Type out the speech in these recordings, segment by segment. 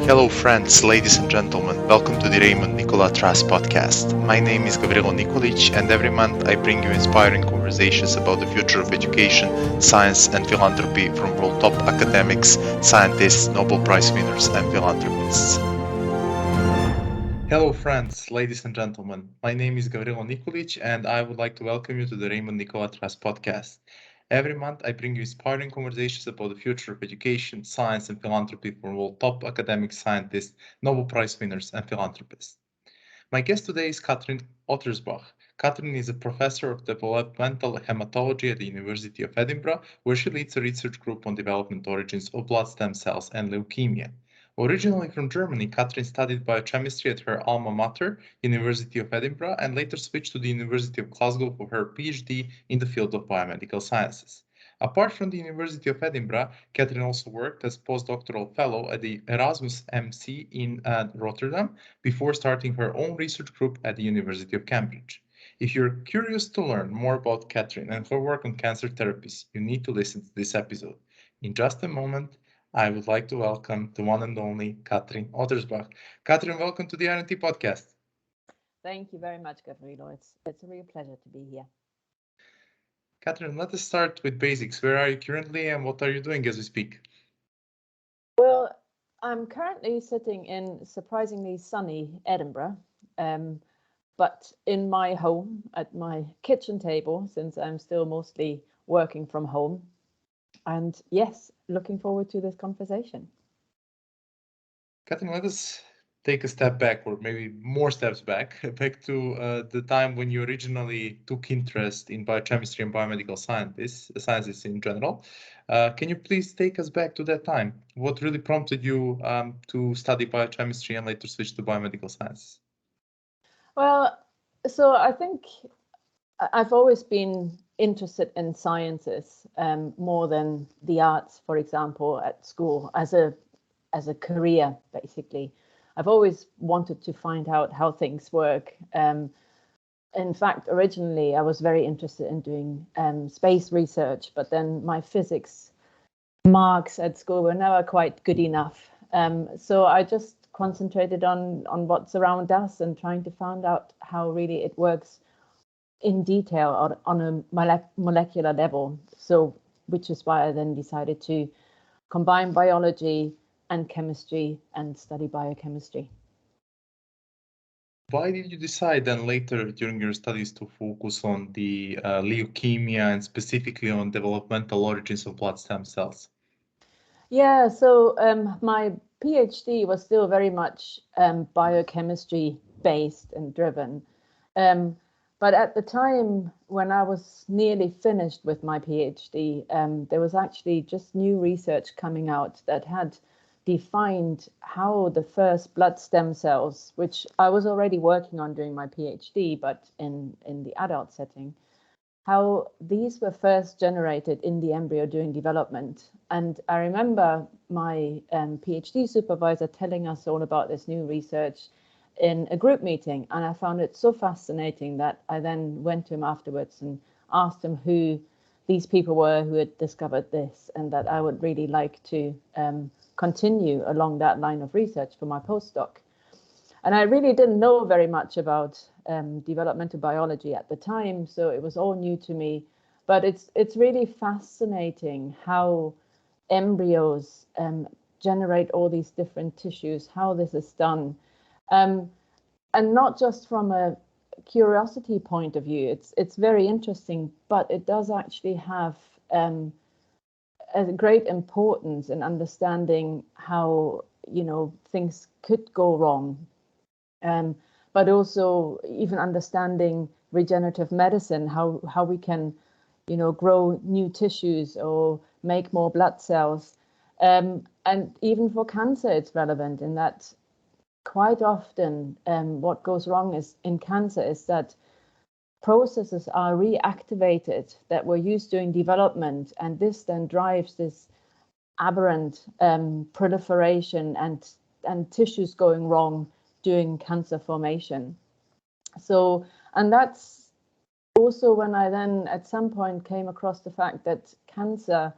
Hello friends, ladies and gentlemen, welcome to the Raymond Nicolet Trust Podcast. My name is Gavrilo Nikolic and every month I bring you inspiring conversations about the future of education, science and philanthropy from world top academics, scientists, Nobel Prize winners and philanthropists. Hello friends, ladies and gentlemen, my name is Gavrilo Nikolic and I would like to welcome you to the Raymond Nicolet Trust Podcast. Every month, I bring you inspiring conversations about the future of education, science, and philanthropy from world top academic scientists, Nobel Prize winners, and philanthropists. My guest today is Katrin Ottersbach. Katrin is a professor of developmental haematology at the University of Edinburgh, where she leads a research group on development origins of blood stem cells and leukemia. Originally from Germany, Katrin studied biochemistry at her alma mater, University of Edinburgh, and later switched to the University of Glasgow for her PhD in the field of biomedical sciences. Apart from the University of Edinburgh, Katrin also worked as postdoctoral fellow at the Erasmus MC in Rotterdam before starting her own research group at the University of Cambridge. If you're curious to learn more about Katrin and her work on cancer therapies, you need to listen to this episode. In just a moment, I would like to welcome the one and only Katrin Ottersbach. Katrin, welcome to the RNT podcast. Thank you very much, Gavrilo. It's a real pleasure to be here. Katrin, let us start with basics. Where are you currently and what are you doing as we speak? Well, I'm currently sitting in surprisingly sunny Edinburgh, but in my home at my kitchen table, since I'm still mostly working from home. And yes, looking forward to this conversation. Katrin, let us take a step back, or maybe more steps back to the time when you originally took interest in biochemistry and biomedical sciences in general. Can you please take us back to that time? What really prompted you to study biochemistry and later switch to biomedical sciences? Well, so I think I've always been interested in sciences more than the arts, for example, at school as a career, basically. I've always wanted to find out how things work. In fact, originally I was very interested in doing space research, but then my physics marks at school were never quite good enough. So I just concentrated on what's around us and trying to find out how really it works in detail on a molecular level. So, which is why I then decided to combine biology and chemistry and study biochemistry. Why did you decide then later during your studies to focus on the leukemia and specifically on developmental origins of blood stem cells? Yeah, so my PhD was still very much biochemistry based and driven. But at the time when I was nearly finished with my PhD, there was actually just new research coming out that had defined how the first blood stem cells, which I was already working on during my PhD, but in the adult setting, how these were first generated in the embryo during development. And I remember my PhD supervisor telling us all about this new research in a group meeting, and I found it so fascinating that I then went to him afterwards and asked him who these people were who had discovered this, and that I would really like to continue along that line of research for my postdoc. And I really didn't know very much about developmental biology at the time, so it was all new to me. But it's really fascinating how embryos generate all these different tissues, how this is done. And not just from a curiosity point of view, it's very interesting, but it does actually have a great importance in understanding how, things could go wrong. But also even understanding regenerative medicine, how we can, grow new tissues or make more blood cells. And even for cancer, it's relevant in that quite often what goes wrong in cancer is that processes are reactivated that were used during development, and this then drives this aberrant proliferation and tissues going wrong during cancer formation. So, and that's also when I then at some point came across the fact that cancer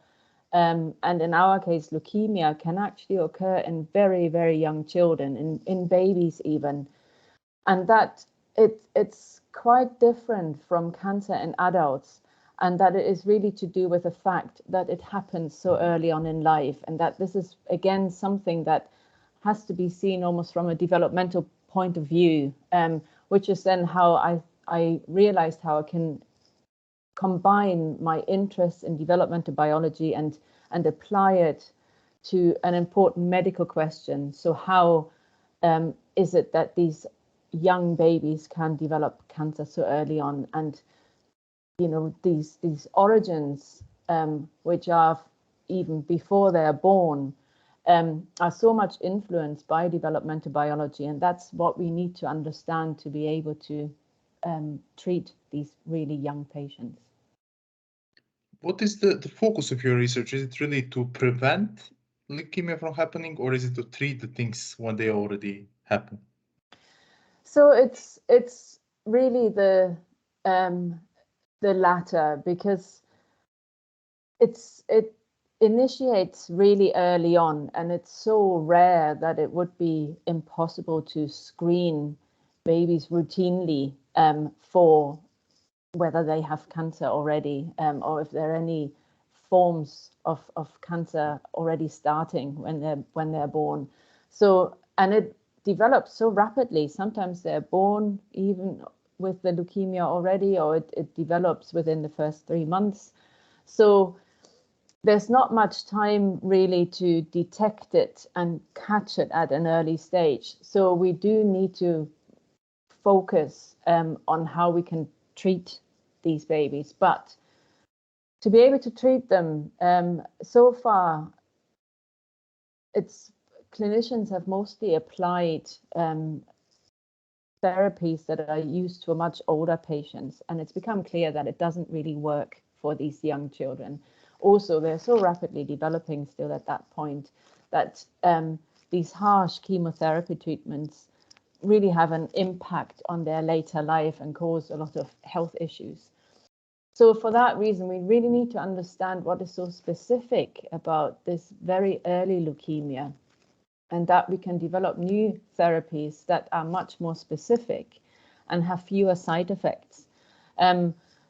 And in our case, leukemia can actually occur in very, very young children, in babies even. And that it's quite different from cancer in adults, and that it is really to do with the fact that it happens so early on in life, and that this is, again, something that has to be seen almost from a developmental point of view, which is then how I realized how I can combine my interest in developmental biology and apply it to an important medical question. So how is it that these young babies can develop cancer so early on? And these origins, which are even before they are born, are so much influenced by developmental biology, and that's what we need to understand to be able to treat these really young patients. What is the focus of your research? Is it really to prevent leukemia from happening, or is it to treat the things when they already happen? So it's really the latter, because it initiates really early on, and it's so rare that it would be impossible to screen babies routinely for whether they have cancer already, or if there are any forms of cancer already starting when they're born. So, and it develops so rapidly. Sometimes they're born even with the leukemia already, or it develops within the first 3 months. So there's not much time really to detect it and catch it at an early stage. So we do need to focus on how we can treat these babies. But to be able to treat them, so far, clinicians have mostly applied therapies that are used to much older patients, and it's become clear that it doesn't really work for these young children. Also, they're so rapidly developing still at that point that these harsh chemotherapy treatments really have an impact on their later life and cause a lot of health issues. So for that reason, we really need to understand what is so specific about this very early leukemia, and that we can develop new therapies that are much more specific and have fewer side effects.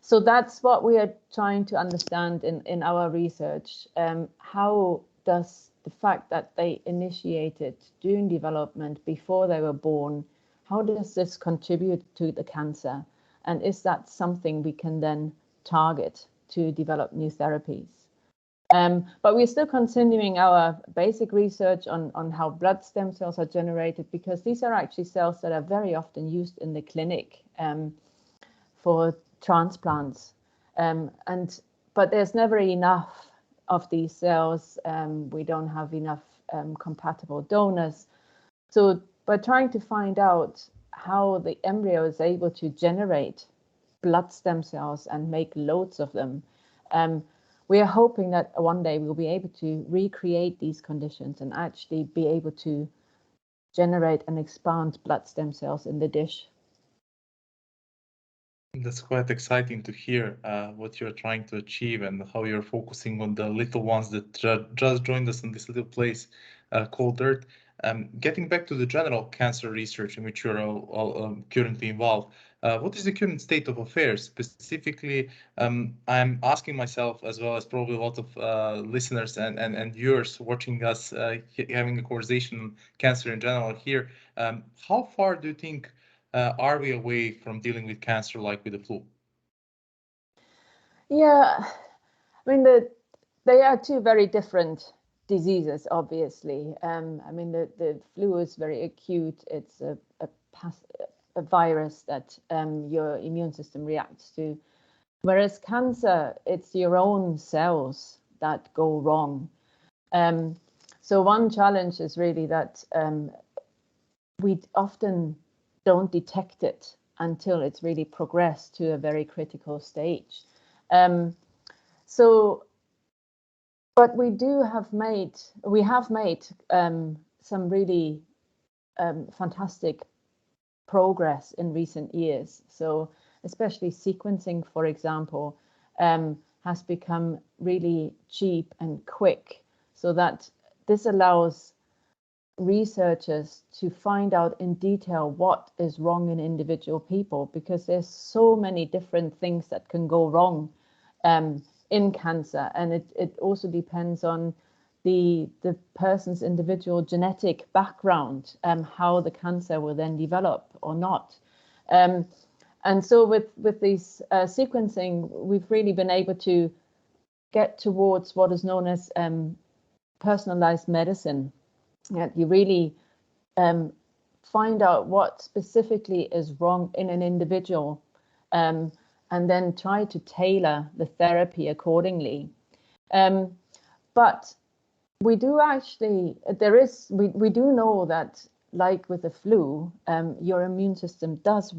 So that's what we are trying to understand in our research. How does the fact that they initiated during development before they were born, how does this contribute to the cancer? And is that something we can then target to develop new therapies? But we're still continuing our basic research on how blood stem cells are generated, because these are actually cells that are very often used in the clinic for transplants. But there's never enough of these cells. We don't have enough compatible donors. So by trying to find out how the embryo is able to generate blood stem cells and make loads of them, we are hoping that one day we'll be able to recreate these conditions and actually be able to generate and expand blood stem cells in the dish. That's quite exciting to hear what you're trying to achieve and how you're focusing on the little ones that just joined us in this little place called Earth. Getting back to the general cancer research in which you're all currently involved, what is the current state of affairs? Specifically, I'm asking myself, as well as probably a lot of listeners and viewers watching us having a conversation on cancer in general here, how far do you think are we away from dealing with cancer like with the flu? Yeah, I mean, they are two very different diseases, obviously. I mean, the flu is very acute. It's a virus that your immune system reacts to. Whereas cancer, it's your own cells that go wrong. So one challenge is really that we often don't detect it until it's really progressed to a very critical stage. But we have made some really fantastic progress in recent years. So especially sequencing, for example, has become really cheap and quick, so that this allows researchers to find out in detail what is wrong in individual people, because there's so many different things that can go wrong in cancer, and it also depends on the person's individual genetic background, how the cancer will then develop or not. And so with these sequencing, we've really been able to get towards what is known as personalized medicine. You really find out what specifically is wrong in an individual, and then try to tailor the therapy accordingly. But we do actually, we do know that, like with the flu, your immune system does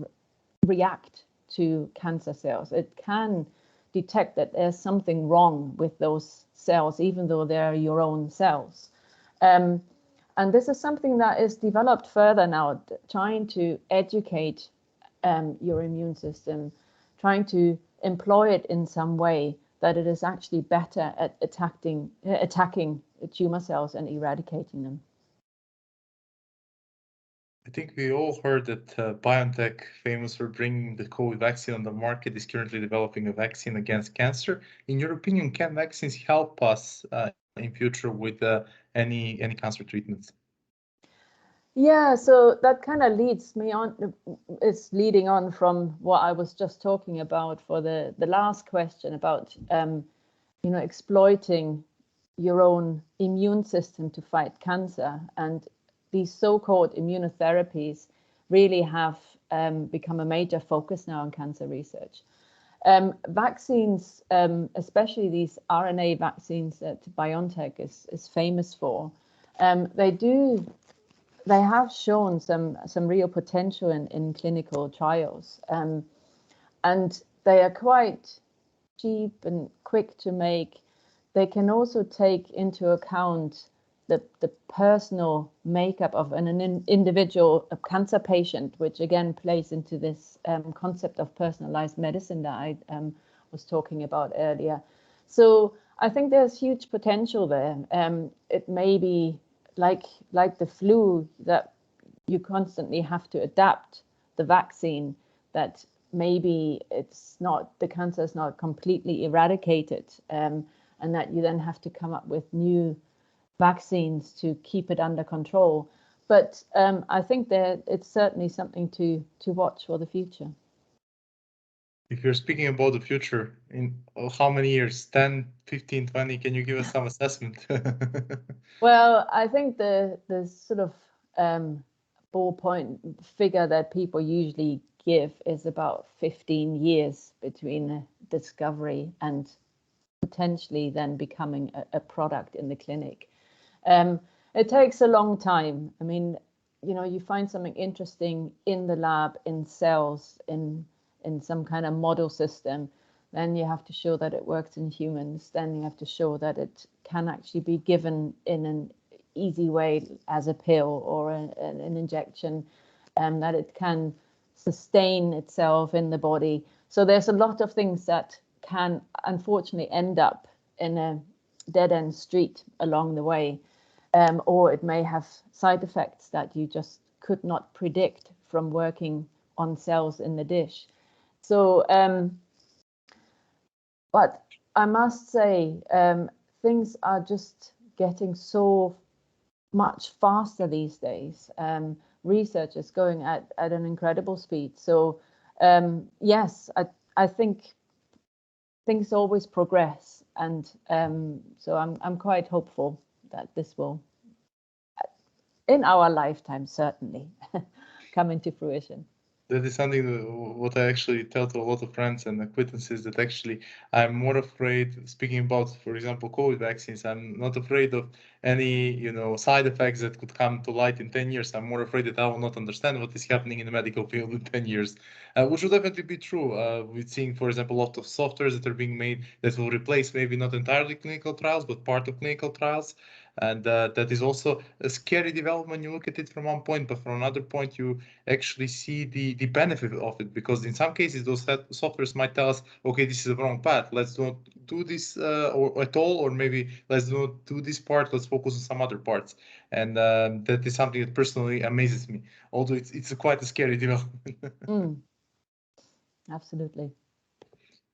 react to cancer cells. It can detect that there's something wrong with those cells, even though they're your own cells. And this is something that is developed further now, trying to educate your immune system, trying to employ it in some way that it is actually better at attacking tumor cells and eradicating them. I think we all heard that BioNTech, famous for bringing the COVID vaccine on the market, is currently developing a vaccine against cancer. In your opinion, can vaccines help us in future with any cancer treatments? Yeah, so that kind of leads me on. It's leading on from what I was just talking about for the last question about exploiting your own immune system to fight cancer. And these so-called immunotherapies really have become a major focus now in cancer research. Vaccines, especially these RNA vaccines that BioNTech is famous for, they have shown some real potential in clinical trials, and they are quite cheap and quick to make. They can also take into account the personal makeup of an individual, a cancer patient, which again plays into this concept of personalized medicine that I was talking about earlier. So I think there's huge potential there. It may be like the flu, that you constantly have to adapt the vaccine, that maybe the cancer is not completely eradicated, and that you then have to come up with new vaccines to keep it under control. But I think that it's certainly something to watch for the future. If you're speaking about the future, in how many years, 10, 15, 20, can you give us some assessment? Well, I think the sort of ballpoint figure that people usually give is about 15 years between discovery and potentially then becoming a product in the clinic. It takes a long time. I mean, you find something interesting in the lab, in cells, in some kind of model system, then you have to show that it works in humans. Then you have to show that it can actually be given in an easy way as a pill or an injection, and that it can sustain itself in the body. So there's a lot of things that can unfortunately end up in a dead-end street along the way, or it may have side effects that you just could not predict from working on cells in the dish. So, but I must say, things are just getting so much faster these days. Research is going at an incredible speed. So, yes, I think things always progress, and so I'm quite hopeful that this will, in our lifetime, certainly come into fruition. That is something what I actually tell to a lot of friends and acquaintances, that actually I'm more afraid, speaking about, for example, COVID vaccines, I'm not afraid of any, side effects that could come to light in 10 years. I'm more afraid that I will not understand what is happening in the medical field in 10 years, which would definitely be true. We're seeing, for example, a lot of softwares that are being made that will replace maybe not entirely clinical trials, but part of clinical trials. And that is also a scary development when you look at it from one point, but from another point, you actually see the benefit of it, because in some cases, those softwares might tell us, okay, this is the wrong path. Let's not do this or at all, or maybe let's not do this part. Let's focus on some other parts. And that is something that personally amazes me, although it's quite a scary development. Absolutely.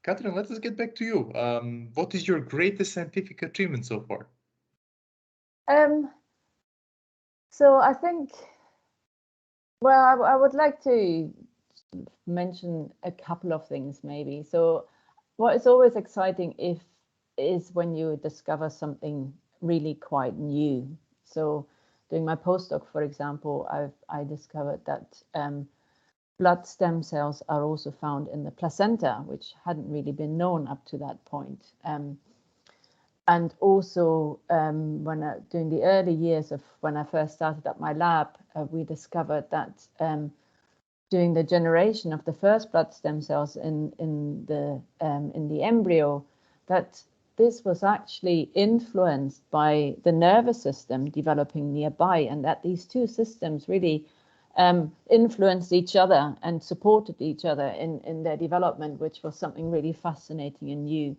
Katrin, let us get back to you. What is your greatest scientific achievement so far? So I think, well, I would like to mention a couple of things maybe. So what is always exciting is when you discover something really quite new. So doing my postdoc, for example, I discovered that blood stem cells are also found in the placenta, which hadn't really been known up to that point. And also, when during the early years of when I first started up my lab, we discovered that during the generation of the first blood stem cells in the embryo, that this was actually influenced by the nervous system developing nearby, and that these two systems really influenced each other and supported each other in their development, which was something really fascinating and new.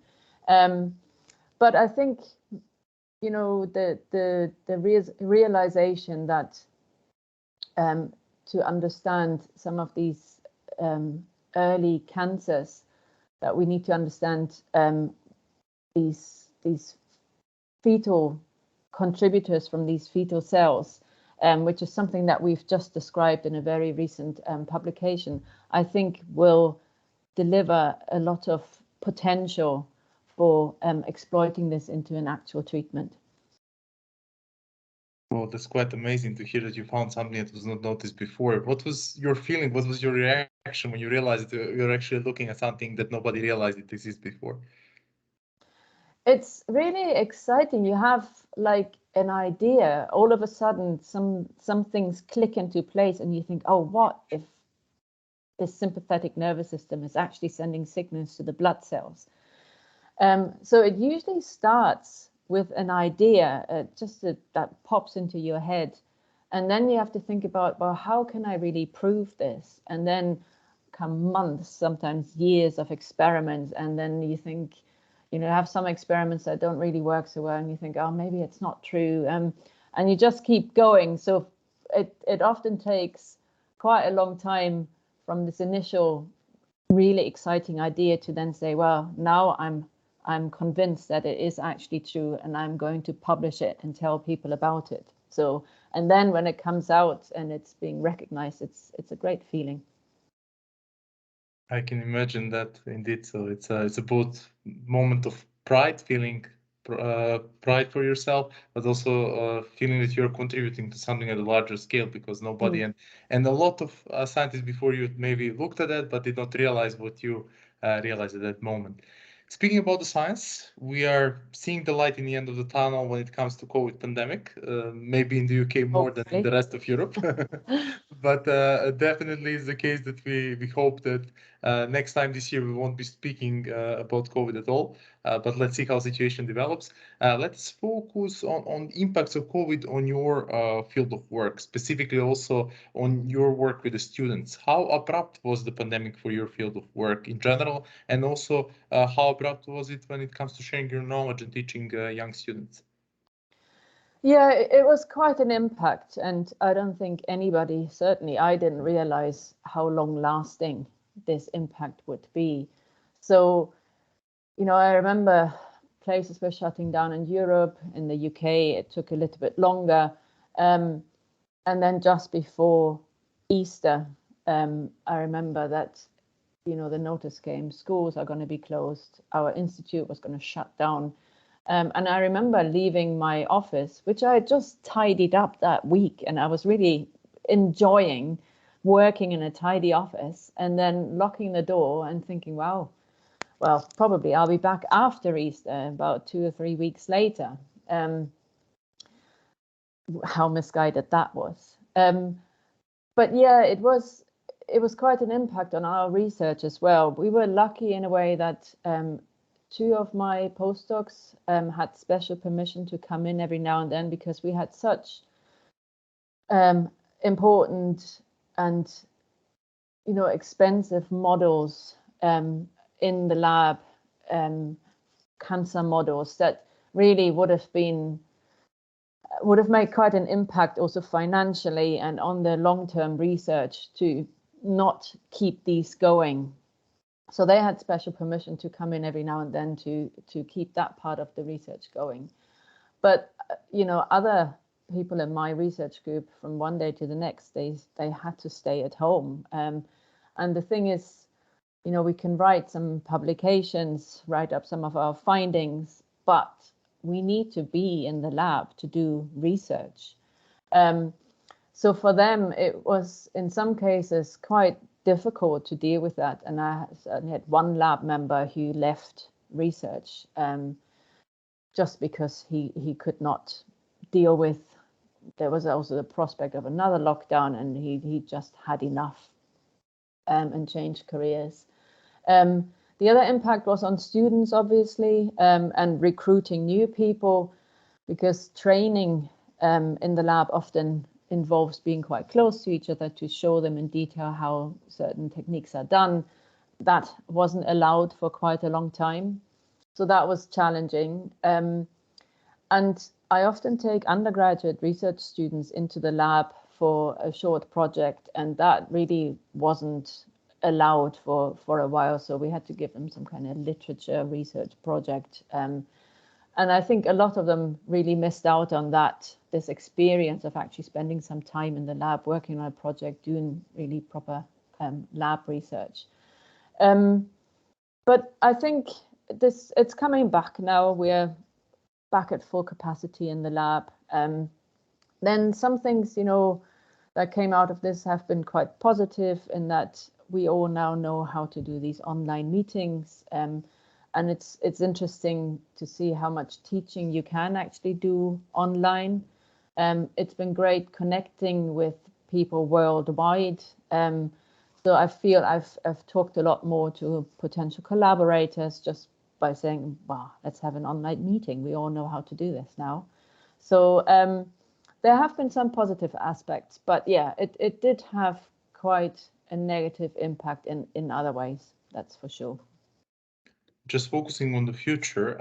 But I think, you know, the realization that to understand some of these early cancers, that we need to understand these fetal contributors from these fetal cells, which is something that we've just described in a very recent publication, I think will deliver a lot of potential for exploiting this into an actual treatment. Well, that's quite amazing to hear that you found something that was not noticed before. What was your feeling? What was your reaction when you realized that you're actually looking at something that nobody realized it exists before? It's really exciting. You have like an idea. All of a sudden, some things click into place, and you think, oh, what if this sympathetic nervous system is actually sending signals to the blood cells? So it usually starts with an idea, that pops into your head. And then you have to think about, well, how can I really prove this? And then come months, sometimes years of experiments. And then you think, you know, have some experiments that don't really work so well. And you think, oh, maybe it's not true. And you just keep going. So it often takes quite a long time from this initial really exciting idea to then say, well, now I'm convinced that it is actually true, and I'm going to publish it and tell people about it. So, and then when it comes out and it's being recognized, it's a great feeling. I can imagine that indeed. So it's a both moment of pride, feeling pride for yourself, but also feeling that you're contributing to something at a larger scale, because nobody and a lot of scientists before you maybe looked at that, but did not realize what you realized at that moment. Speaking about the science, we are seeing the light in the end of the tunnel when it comes to COVID pandemic, maybe in the UK more than in the rest of Europe. But definitely is the case that we hope that next time this year we won't be speaking about COVID at all. But let's see how situation develops. Let's focus on impacts of COVID on your field of work, specifically also on your work with the students. How abrupt was the pandemic for your field of work in general, and also how abrupt was it when it comes to sharing your knowledge and teaching young students? Yeah, it was quite an impact, and I don't think anybody, certainly I didn't realize how long lasting this impact would be. So, you know, I remember places were shutting down in Europe, in the UK, it took a little bit longer. And then just before Easter, I remember that, you know, the notice came, schools are going to be closed, our institute was going to shut down. And I remember leaving my office, which I had just tidied up that week, and I was really enjoying working in a tidy office, and then locking the door and thinking, wow, well, probably I'll be back after Easter, about 2 or 3 weeks later. How misguided that was. But yeah, it was quite an impact on our research as well. We were lucky in a way that two of my postdocs had special permission to come in every now and then because we had such important and expensive models in the lab, cancer models that really would have made quite an impact also financially and on the long-term research to not keep these going. So they had special permission to come in every now and then to keep that part of the research going. But other people in my research group, from one day to the next, they had to stay at home. And the thing is, we can write some publications, write up some of our findings, but we need to be in the lab to do research. So for them, it was in some cases quite difficult to deal with that. And I certainly had one lab member who left research just because he could not deal with, there was also the prospect of another lockdown, and he just had enough and changed careers. The other impact was on students, obviously, and recruiting new people, because training in the lab often involves being quite close to each other to show them in detail how certain techniques are done. That wasn't allowed for quite a long time. So that was challenging. And I often take undergraduate research students into the lab for a short project, and that really wasn't allowed for a while. So we had to give them some kind of literature research project. And I think a lot of them really missed out on this experience of actually spending some time in the lab, working on a project, doing really proper lab research. But I think it's coming back now. We're back at full capacity in the lab. Then some things, that came out of this have been quite positive in that we all now know how to do these online meetings. And it's interesting to see how much teaching you can actually do online. It's been great connecting with people worldwide. So I feel I've talked a lot more to potential collaborators just by saying, wow, let's have an online meeting. We all know how to do this now. So there have been some positive aspects, but yeah, it did have quite a negative impact in other ways, that's for sure. Just focusing on the future,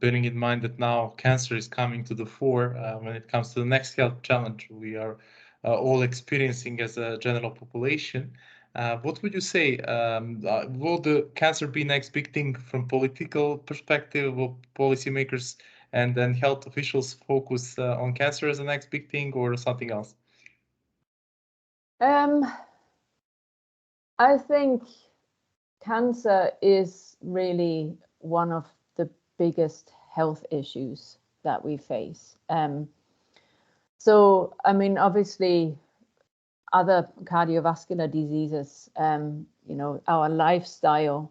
bearing in mind that now cancer is coming to the fore when it comes to the next health challenge we are all experiencing as a general population. What would you say? Will the cancer be next big thing from political perspective? Will policymakers and then health officials focus on cancer as the next big thing, or something else? I think cancer is really one of the biggest health issues that we face. So, I mean, obviously, other cardiovascular diseases, our lifestyle,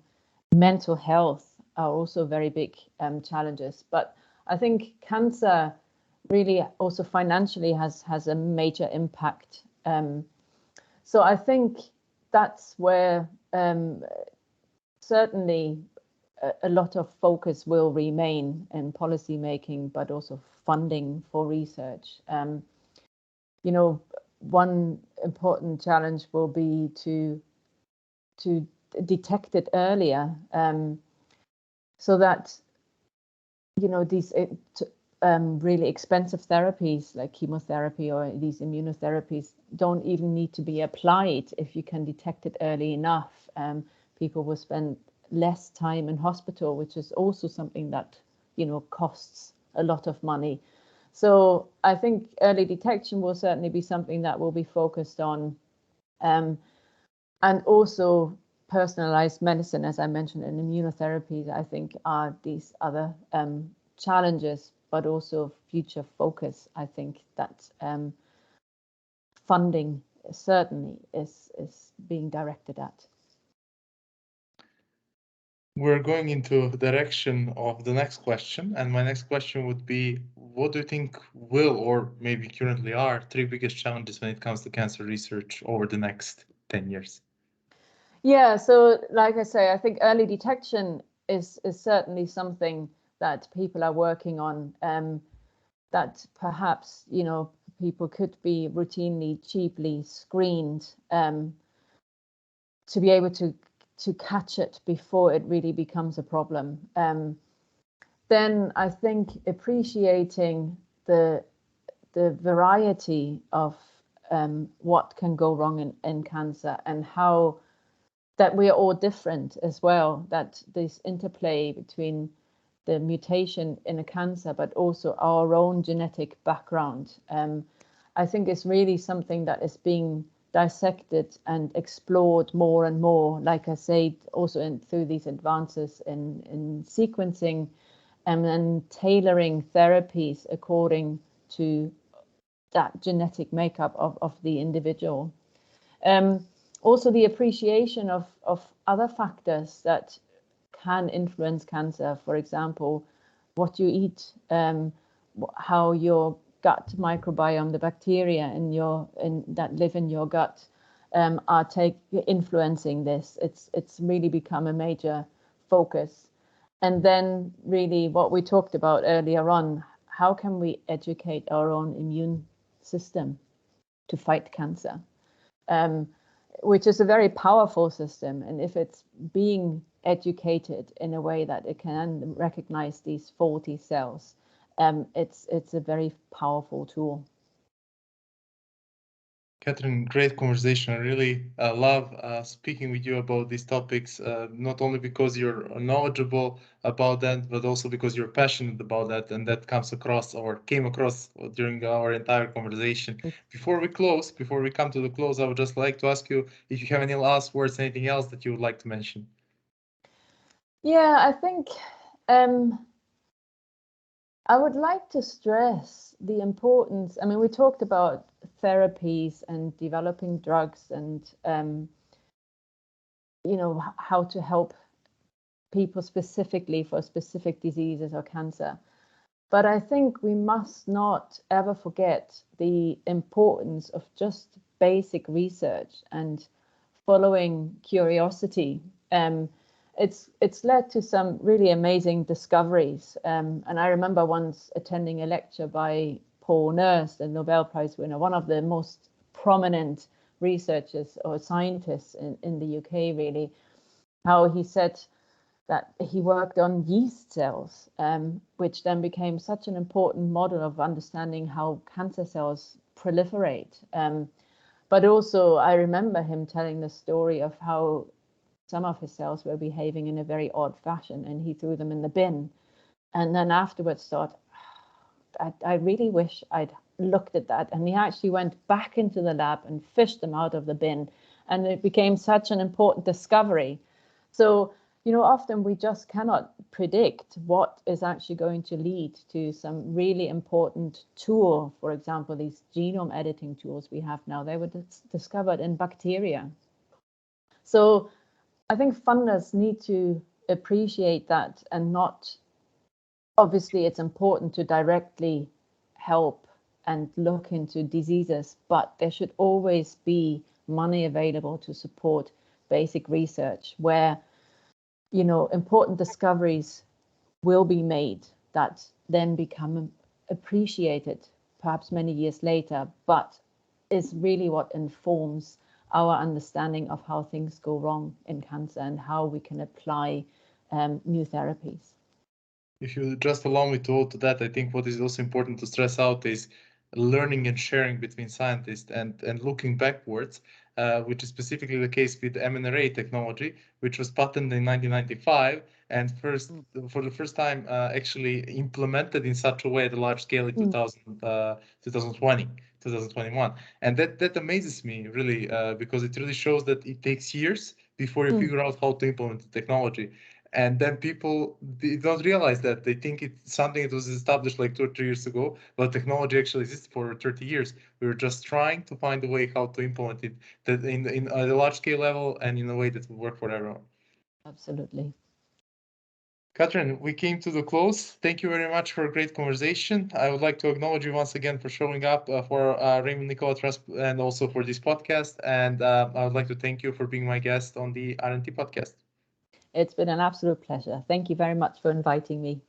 mental health are also very big challenges. But I think cancer really also financially has a major impact. So I think that's where certainly a lot of focus will remain in policy making, but also funding for research. One important challenge will be to detect it earlier, so that these really expensive therapies like chemotherapy or these immunotherapies don't even need to be applied if you can detect it early enough. People will spend less time in hospital, which is also something that costs a lot of money. So I think early detection will certainly be something that will be focused on, and also personalized medicine, as I mentioned, and immunotherapies, I think are these other challenges, but also future focus. I think that funding certainly is being directed at. We're going into the direction of the next question, and my next question would be, what do you think will, or maybe currently are, 3 biggest challenges when it comes to cancer research over the next 10 years? Yeah, so like I say, I think early detection is certainly something that people are working on, that perhaps, you know, people could be routinely, cheaply screened to be able to catch it before it really becomes a problem. Then I think appreciating the variety of what can go wrong in cancer, and how that we are all different as well, that this interplay between the mutation in a cancer, but also our own genetic background, I think is really something that is being dissected and explored more and more, like I said, also through these advances in sequencing and then tailoring therapies according to that genetic makeup of the individual. Also the appreciation of other factors that can influence cancer, for example, what you eat, how your gut microbiome, the bacteria that live in your gut, are influencing this. It's really become a major focus. And then really what we talked about earlier on, how can we educate our own immune system to fight cancer, which is a very powerful system. And if it's being educated in a way that it can recognize these faulty cells, it's a very powerful tool. Katrin, great conversation. I really love speaking with you about these topics, not only because you're knowledgeable about that, but also because you're passionate about that, and that came across during our entire conversation. Before we come to the close, I would just like to ask you if you have any last words, anything else that you would like to mention. Yeah, I think I would like to stress the importance. I mean, we talked about therapies and developing drugs and, you know, how to help people specifically for specific diseases or cancer. But I think we must not ever forget the importance of just basic research and following curiosity. It's led to some really amazing discoveries. And I remember once attending a lecture by Paul Nurse, the Nobel Prize winner, one of the most prominent researchers or scientists in the UK, really, how he said that he worked on yeast cells, which then became such an important model of understanding how cancer cells proliferate. But also I remember him telling the story of how some of his cells were behaving in a very odd fashion, and he threw them in the bin. And then afterwards thought, I really wish I'd looked at that. And he actually went back into the lab and fished them out of the bin. And it became such an important discovery. So, you know, often we just cannot predict what is actually going to lead to some really important tool. For example, these genome editing tools we have now, they were discovered in bacteria. So I think funders need to appreciate that, and not, obviously it's important to directly help and look into diseases, but there should always be money available to support basic research where, you know, important discoveries will be made that then become appreciated perhaps many years later, but is really what informs our understanding of how things go wrong in cancer and how we can apply new therapies. If you just allow me to add to that, I think what is also important to stress out is learning and sharing between scientists and looking backwards, which is specifically the case with mRNA technology, which was patented in 1995 and for the first time actually implemented in such a way at a large scale in 2021. And that amazes me really, because it really shows that it takes years before you figure out how to implement the technology. And then people don't realize that. They think it's something that was established like 2 or 3 years ago, but technology actually exists for 30 years. We were just trying to find a way how to implement it that in at a large scale level and in a way that will work for everyone. Absolutely. Katrin, we came to the close. Thank you very much for a great conversation. I would like to acknowledge you once again for showing up for Raymond Nicolet Trust and also for this podcast. And I would like to thank you for being my guest on the RNT podcast. It's been an absolute pleasure. Thank you very much for inviting me.